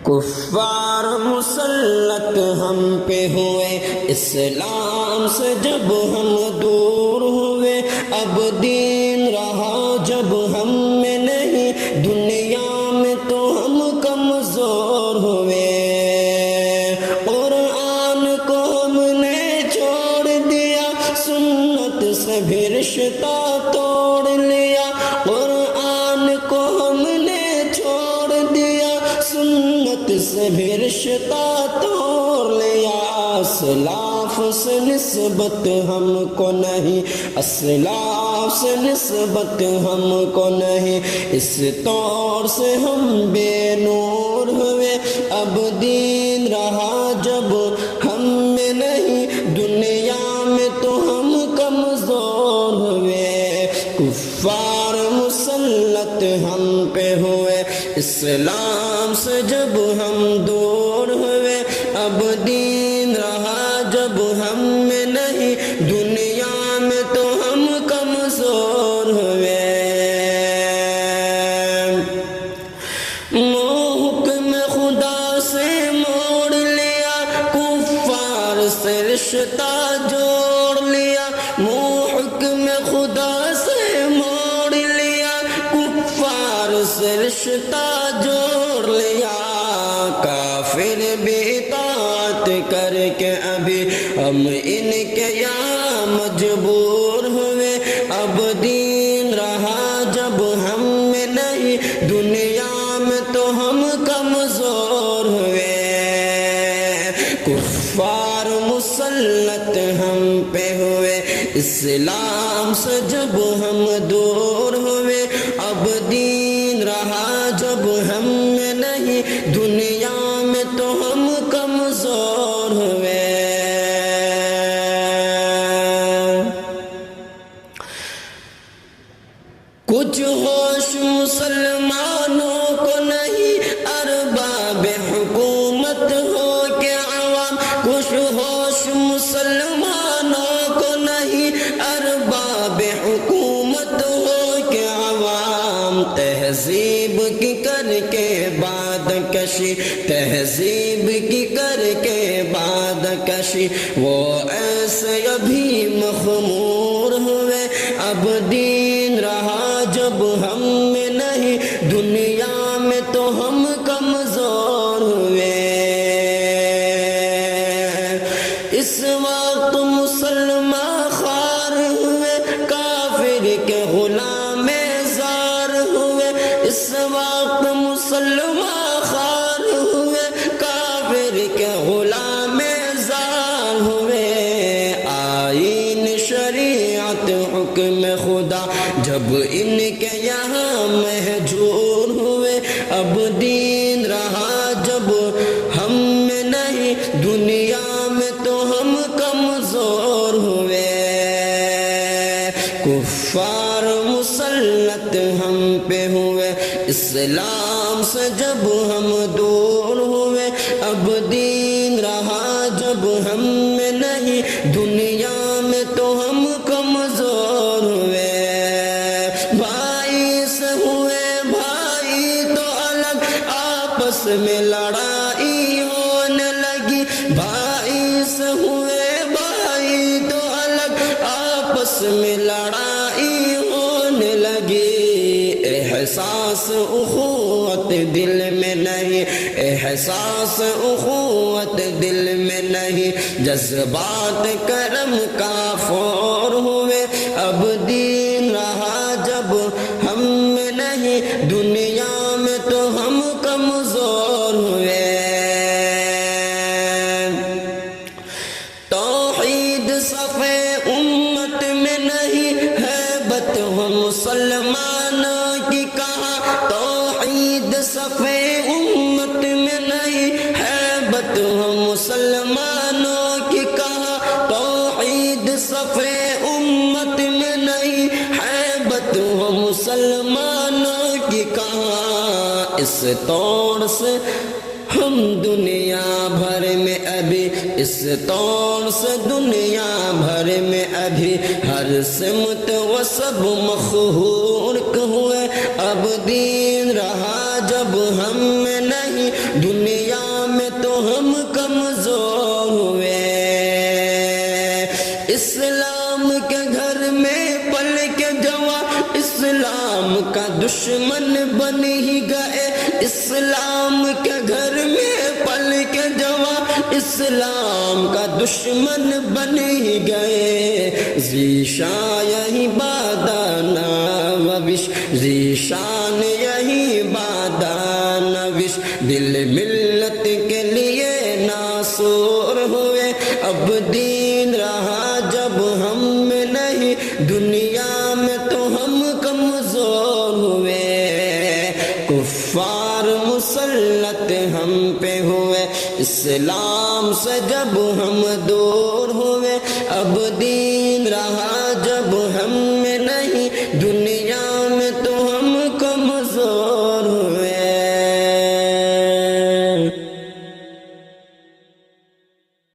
کفار مسلط ہم پہ ہوئے، اسلام سے جب ہم دور ہوئے، اب دین رہا جب ہم میں نہیں، دنیا میں تو ہم کمزور ہوئے۔ قرآن کو ہم نے چھوڑ دیا، سنت سے بھی رشتہ توڑ لیا۔ قرآن کو ہم نے چھوڑ دیا، سنت سے بھی رشتہ توڑ لیا۔ اسلاف سے نسبت ہم کو نہیں، اسلاف سے نسبت ہم کو نہیں، اس طور سے ہم بے نور ہوئے۔ اب دین رہا جب ہم میں نہیں، دنیا میں تو ہم کمزور ہوئے۔ کفار مسلط ہم پہ ہوئے، اسلام سے جب ہم دور ہوئے، اب دین رہا جب ہم میں نہیں، دنیا میں تو ہم کمزور ہوئے۔ حکم خدا سے موڑ لیا، کفار سے رشتہ جوڑ لیا۔ حکم خدا سے موڑ لیا، کفار سے رشتہ جوڑ لیا۔ کافر بھی اطاعت کر کے ابھی ہم ان کے یہاں مجبور ہوئے۔ اب دین رہا جب ہم میں نہیں، دنیا میں تو ہم کمزور ہوئے۔ کفار مسلط ہم پہ ہوئے، اسلام سے جب ہم دور ہوئے، اب دین رہا جب ہم میں نہیں، دنیا میں تو ہم کمزور ہوئے۔ کچھ ہوش مسلمانوں کو نہیں، ارباب حکومت ہو کے عوام۔ کچھ ہوش مسلمانوں کو نہیں، ارباب حکومت ہو کے عوام۔ تہذیب کی کر کے بعد کشی، تہذیب کی کر کے بعد کشی، وہ ایسے ابھی مخمور ہوئے۔ اب دین رہا جب ہم میں نہیں، دنیا میں تو ہم کمزور ہوئے۔ اس وقت مسلمان خوار ہوئے، کافر کے غلام زار ہوئے۔ اس وقت مسلمان خوار ہوئے، کافر کے غلام زار ہوئے۔ آئین شریعت حکم خدا جب ان کے یہاں مہجور ہوئے، اب دین رہا جب ہم میں نہیں، دنیا میں تو ہم کمزور ہوئے۔ کفار مسلط ہم پہ ہوئے، اسلام سے جب ہم دور ہوئے، اب دین رہا جب ہم میں نہیں، دنیا میں تو ہم کمزور ہوئے۔ بھائی سے ہوئے بھائی تو الگ، آپس میں لڑائی ہونے لگی۔ بھائی سے ہوئے بھائی تو الگ، آپس میں لڑائی ہونے لگی۔ احساس اخوت دل میں نہیں، احساس اخوت دل میں نہیں، جذبات کرم کا فور ہوئے۔ اب دین رہا جب ہم میں نہیں، دنیا میں تو ہم کمزور ہوئے۔ توحید صفِ امت میں نہیں، ہیبت ہو مسلمانوں کی کہاں۔ توحید صفِ امت میں نہیں، ہیبت ہو مسلمانوں کی کہاں۔ توحید صفِ امت میں نہیں، ہیبت ہو مسلمانوں کی کہاں۔ اس طور سے ہم دنیا بھر میں ابھی، اس طور سے دنیا بھر میں ابھی ہر سمت و سب مخہور ہوئے۔ اب دین رہا جب ہم میں نہیں، دنیا اسلام کے گھر میں پل کے جوان اسلام کا دشمن بن ہی گئے ذیشان یہی بادانوش ذیشان یہی بادانوش دل ملت کے لیے ناصور ہوئے اب دین رہا جب ہم میں نہیں دنیا میں تو ہم کمزور ہوئے کفار مسلط ہم پہ ہوئے اسلام سے جب ہم دور ہوئے اب دین